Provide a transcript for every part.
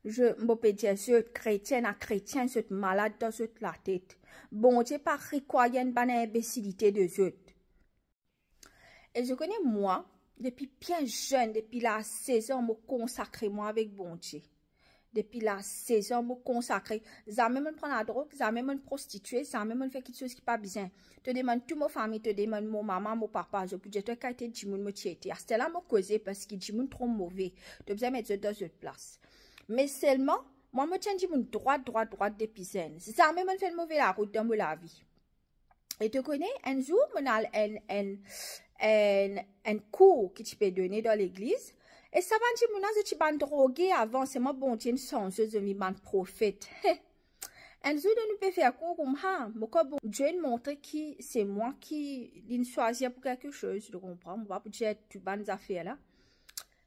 Je peux dire, je chrétien à chrétien, je malade dans la tête. Bon Dieu, pas reconnaître une bonne imbécilité de eux. Et je connais moi, depuis bien jeune, depuis la 16 ans, je me consacre moi avec bon Dieu. Depuis la 16 ans, je me consacre. Jamais me prendre la drogue, jamais me prostituer, jamais me faire quelque chose qui n'est pas bien. Te demande toute ma famille, te demande mon maman, mon papa, je peux dire que tu as été Jimoun, me tiété. C'était là, me causer parce que Jimoun trop mauvais. Tu besoin mettre dans une place. Mais seulement, moi, je tiens Jimoun droite depuis zen. Si ça même me fait mauvais la route dans ma vie. Et tu connais, un jour, on a un cours que tu peux donner dans l'église. Et ça va dire, mon je suis drogué avant, c'est moi, bon, tiens, songeuse de mon prophète. Un jour, nous pouvons faire cours comme ça. Bon, Dieu montre que c'est moi qui l'ai choisi pour quelque chose, tu comprends? On va pour dire, tu bonnes affaires là.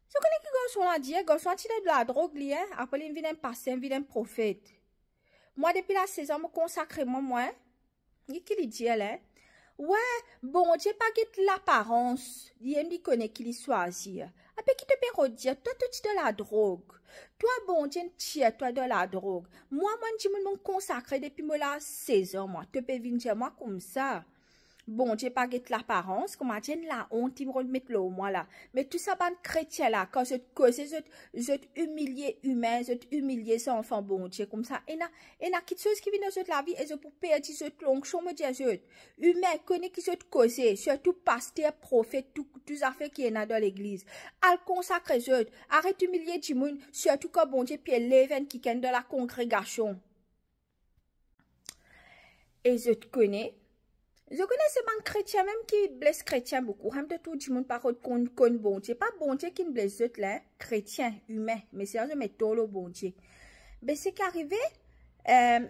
Je connais qui garçon a dit, garçon a tiré de la drogue, lui, hein? Après, il vient un passé, il vient un prophète. Moi, depuis la saison, je me consacre, moi, qui lui dit, là? Ouais, bon, Dieu pas que l'apparence. Il connaît qui lui choisit. Après, qui te peut redire, toi, tu de la drogue. Toi, bon, Dieu, tu toi de la drogue. Moi, je me consacre depuis la 16 ans, moi. Tu peux venir moi comme ça. Bon, Dieu pas que l'apparence, comment dire la honte, il me remettre là au moins là. Mais tout ça, ban chrétien là, quand je te cause, je humilier humain, je humilier son enfant, bon Dieu, comme ça. Et na quelque chose qui vient dans la vie, et je peux perdre ce longue, me dire, humain, connaît qui se te cause, surtout pasteur, prophète, tout affaires qui est dans l'église. Al consacre, arrête d'humilier du monde, surtout quand bon Dieu, puis l'élève qui est dans la congrégation. Et je te connais. Je connais ces banques chrétiens même qui blessent chrétiens beaucoup. Même de tout le monde parle de bon Dieu. Pas bon Dieu qui ne blesse là, chrétien, humain. Mais c'est un méthode le bon Dieu. Mais c'est qu'arrivé, un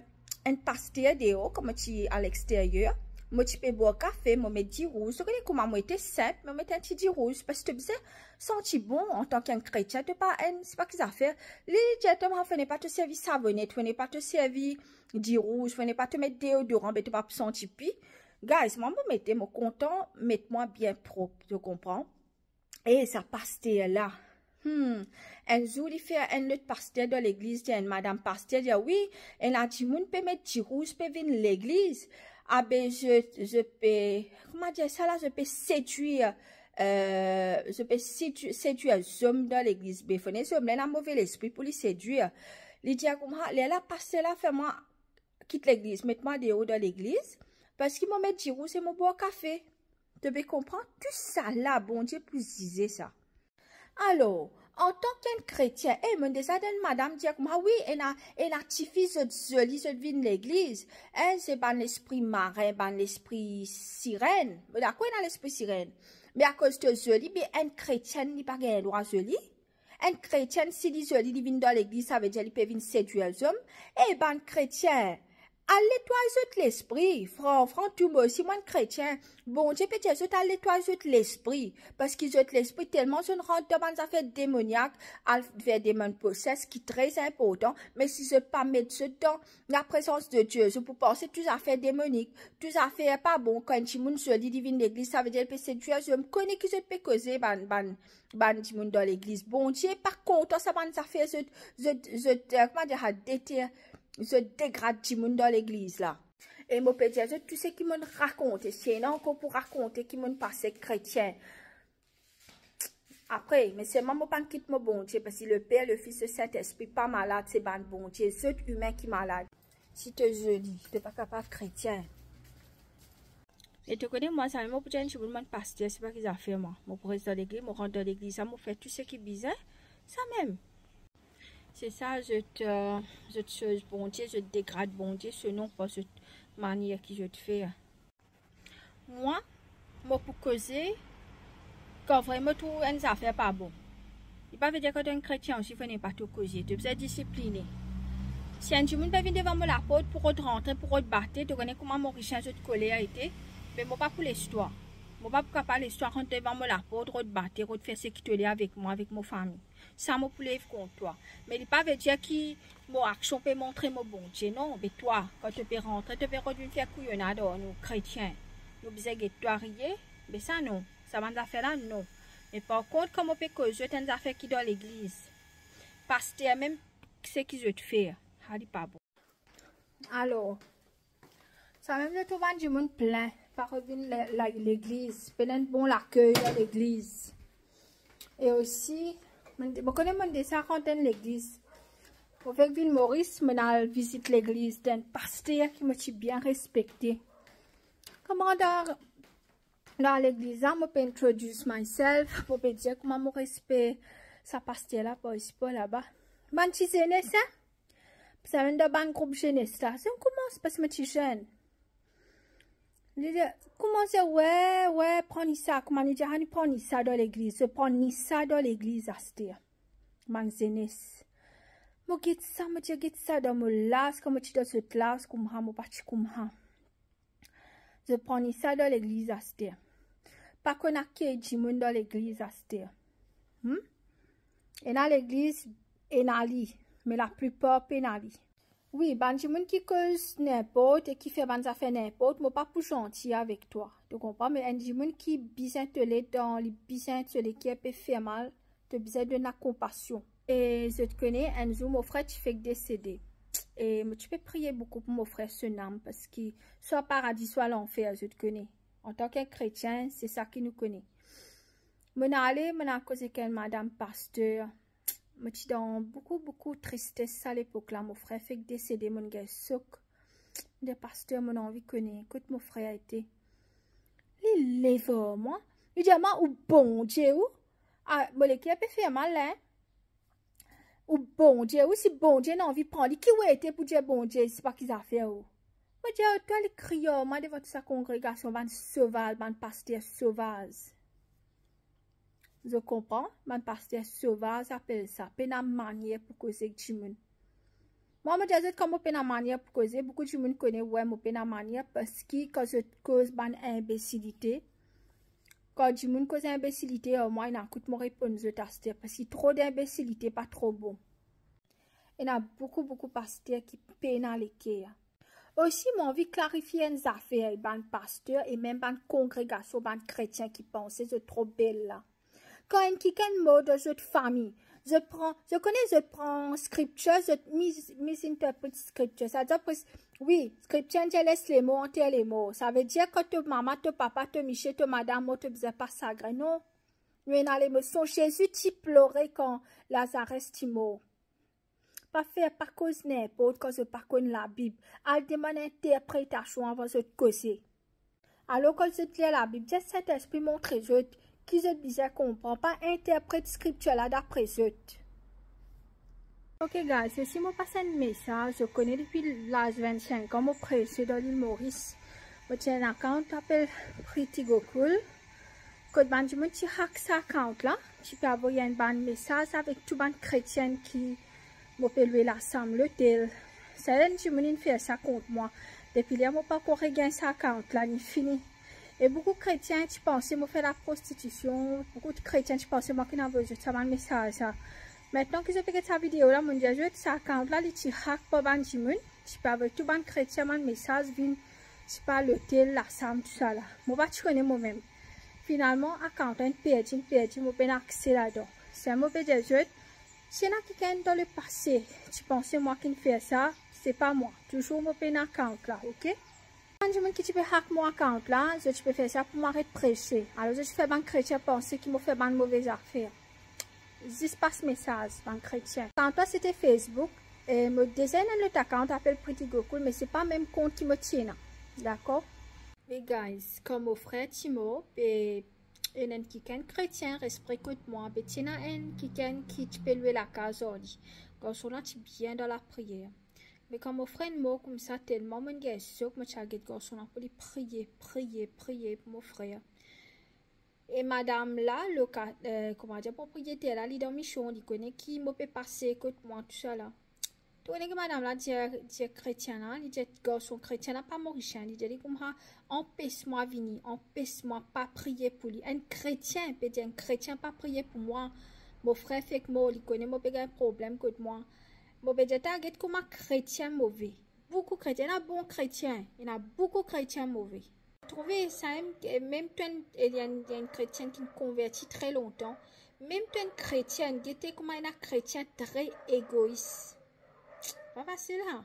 pasteur dehors, comme tu à l'extérieur. Moi, tu peux boire café, moi, mets 10 rouges. Je connais comment moi, était simple, mais moi, un petit 10 rouges. Parce que tu sais, sentir bon en tant qu'un chrétien, c'est pas qu'ils affaires. Les gentlemen, ne pas te servir savonnette, ne pas te servir 10 rouges, ne pas te mettre déodorant, mais tu pas sentir pis. Guys, moi, je mettez mon content, mettez-moi bien propre, tu comprends? Et ça pasteur là. Un jour, il fait un autre pasteur de l'église, une madame pasteur, dit oui, et là, tu peux mettre du rouge, peut venir l'église. Ah ben, je peux, comment dire ça là, je peux séduire, les hommes dans l'église. Ben, faut les hommes, là, mauvais l'esprit pour les séduire. Il dit, comment, là, pasteur là, fais-moi, quitte l'église, mets-moi dehors dans l'église. Parce qu'il m'a mis du rouge et mon boire café. Tu peux comprendre? Tout ça là, bon Dieu, plus disait ça. Alors, en tant qu'un chrétien, me disait madame dit comme oui, elle a fille jolie, je viens de l'église. C'est ban l'esprit marin, ban l'esprit sirène. Mais d'accord, il a l'esprit sirène. Mais à cause de jolie, mais un chrétien n'est pas un droit joli. Un chrétien, s'il dit joli, il vient dans l'église, ça veut dire qu'il peut venir séduire les hommes. Ban chrétien. Allez, toi, zut l'esprit. Franc, tout moi aussi, moi, chrétien. Bon Dieu, peut-être, zut, allez, toi, zut l'esprit. Parce qu'ils zut l'esprit tellement, je ne rentre dans des affaires démoniaques, à faire des mains possesses, qui est très important. Mais si je pas mettre ce dans la présence de Dieu, je peux penser toutes affaires démoniques, toutes affaires pas bon. Quand tu moun se dit divine l'église, ça veut dire que c'est Dieu. Je me connais que je peux causer, ban, dans l'église. Bon Dieu, par contre, ça ban affaires, comment dire, à déterre. Je dégrade du monde dans l'église là. Et mon père dit, tout ce qui m'ont raconté, c'est encore pour raconter qui m'ont passé chrétien. Après, mais c'est maman pas quitte mon bon Dieu, parce que le Père, le Fils, le Saint-Esprit, pas malade, c'est ban bon Dieu, c'est humain qui est malade. Si tu es joli, tu n'es pas capable chrétien. Et tu connais, moi, ça m'a dit, je me demande pasteur, c'est pas qu'ils ont fait moi. Mon président de l'église, mon rentre dans l'église, ça m'a fait tout ce qui est bizarre, ça même. C'est ça, je te bon Dieu, je te dégrade bon Dieu, ce nom pas cette manière que je te fais. Moi, pour causer, quand vraiment tout une affaire pas bon. Il ne veut pas dire que tu es un chrétien aussi, il ne faut pas tout causer, tu es discipliné. Si un monde peut venir devant moi la porte pour te rentrer, pour te battre, tu connais comment mon richesse de colère a été, mais moi pas pour l'histoire. Moi pas pour capable l'histoire rentrer devant moi la porte, te battre, te faire ce qui te lie avec moi, avec ma famille. Ça me plaît contre toi. Mais il ne pas veut dire que mon action peut montrer mon bon Dieu. Non, mais toi, quand tu peux rentrer, tu peux revenir faire couillonnade, nous chrétiens. Nous disons que tu as rien. Mais ça, non. Ça va nous faire là, non. Mais par contre, comme on peut causer, tu as des affaires qui dans l'église. Pasteur, même excès qu'ils ont fait. Ça pas bon. Alors, ça même de tout le monde plein. Par l'église. Plein de bon l'accueil à l'église. Et aussi, je connais ça quand on l'église. Avec Ville Maurice, je visite l'église d'un pasteur qui m'a bien respecté. Comment dans l'église, je peux introduire myself, je peux dire comment je respecte sa pasteur là, pas ici, pas là-bas. Ban ti jeunesse, ça vient de ban groupe jeunesse là. C'est comment c'est parce que je suis jeune. Comment c'est ouais, prends ça, comment on dit, prends ça dans l'église, je prends ça dans l'église à cette ban jeunesse. Je get ça dans mon las, comme je suis dans cette classe, comme je parti comme ça. Je prends ça dans l'église à cette. Pas qu'on a qui dans l'église à cette. Et dans l'église, et nali, mais la plupart pénali. Oui, ban gens qui cause n'importe et qui fait ban affaires n'importe, moi pas pour gentil avec toi. Tu comprends? Mais un gens qui besoin te l'aide dans les besoins de l'équipe qui peut faire mal, tu besoin de la compassion. Et je te connais, un jour mon frère tu fait décéder. Et tu peux prier beaucoup pour mon frère son âme parce que soit paradis soit l'enfer, je te connais. En tant que chrétien, c'est ça qui nous connaît. Mon allé, mon a causé qu'elle madame pasteur. Je suis dans beaucoup de tristesse à l'époque là. Mon frère fait décéder, mon gars souk. De pasteur, mon envie connaît. Écoute, mon frère a été. Il lève moi. Il dit à moi, ou bon Dieu, ou. Ah, bon, l'équipe peut faire mal, hein. Ou bon Dieu, ou si bon Dieu n'a envie de prendre. Qui ou été pour dire bon Dieu, c'est pas qu'ils a fait, ou. Moi, je dis, toi, les crieurs, moi, de votre sa congrégation, ban sauvage, ban pasteur sauvage. Je comprends, ban pasteur sauvage appelle ça, pena manière pour causer avec Jimoun. Moi, je dis, comme pena manière pour causer, beaucoup de Jimoun connaissent, ouais, mon pena manière, parce que quand je cause ban imbécilité, quand Jimoun cause imbécilité, moi, il n'a coûte mon réponse de pasteur, parce que trop d'imbécilité, pas trop bon. Il y a beaucoup de pasteurs qui peinent à l'équerre. Aussi, j'ai envie de clarifier une affaire, ban pasteur et même ban congrégation, ban chrétien qui pensent, c'est trop belle là. Quand un quelqu'un mot de cette famille, je prends scripture, je misinterprète scripture. Ça veut dire que, oui, scripture, je laisse les mots, entre les mots. Ça veut dire que ton maman, ton papa, ton miché, ton madame, tu ne faisais pas ça, non? Nous, dans l'émotion, Jésus, tu pleurais quand Lazare est mort. Pas faire par cause n'importe quand je pas connais la Bible. Elle demande interprétation avant de causer. Alors quand je lis la Bible, c'est cet esprit montre je qui je disais comprend pas interprète scripture là d'après je. Ok guys, si moi passe un message, je connais depuis l'âge 25 ans, mon prêche dans l'île Maurice. Je tiens un compte appelle Pretty Gokul. Quand tu hack sa compte là, tu peux envoyer un bon message avec tout bon chrétien qui m'appelle louer la somme l'hôtel. C'est un qui fait ça contre moi. Depuis là, je pas encore gagné sa compte là, ni fini. Et beaucoup de chrétiens, tu penses, moi faire la prostitution. Beaucoup de chrétiens, tu penses, moi qui n'ai pas juste un message. Ça. Maintenant que je fais cette vidéo là, mon Dieu, je sa compte là, tu hack pas ban jimun. Tu peux avec tout bon chrétien, mon message vient, tu peux l'hôtel, la somme, tout ça là. Moi, pas tu connais moi-même. Finalement, à compte un perdu, moi peux accès là-dedans. C'est un mauvais jeu. Si il y a quelqu'un dans le passé, tu penses moi qui fais ça, c'est pas moi. Toujours mon pen account là, ok? Quand je me dis que tu peux hack mon account là, je peux faire ça pour m'arrêter de prêcher. Alors je fais un chrétien penser qu'il me fait une mauvaise affaire. Juste passe message, un chrétien. Quand toi c'était Facebook, et me design l'autre account appelle Pretty Gokul, mais c'est pas le même compte qui me tient. D'accord? Mais guys, comme mon frère Timo, et un quelqu'un chrétien, respecte moi, mais tu as un quelqu'un qui peut louer la case aujourd'hui. Quand on est bien dans la prière. Mais quand mon frère mot comme ça, tellement, mon gars, c'est sûr que je vais quand on pour prier pour mon frère. Et madame là, comment dire, propriétaire là, il est dans Michon, il connaît qui me peut passer, écoute moi, tout ça là. Tu connais que madame là, dit chrétien là, il dit garçon chrétien là, pas mauricien, il dit comme ça, empêche-moi venir, empêche-moi pas prier pour lui. Un chrétien peut dire, un chrétien pas prier pour moi. Mon frère fait que moi, il connaît, moi, il a un problème contre moi. Moi, je dis, comme un chrétien mauvais. Beaucoup de chrétiens, il y a bons chrétiens, il y a beaucoup de chrétiens mauvais. Trouvez ça, même toi, il y a un chrétien qui me convertit très longtemps. Même toi, un chrétien, il était comme un chrétien très égoïste. Pas facile, hein?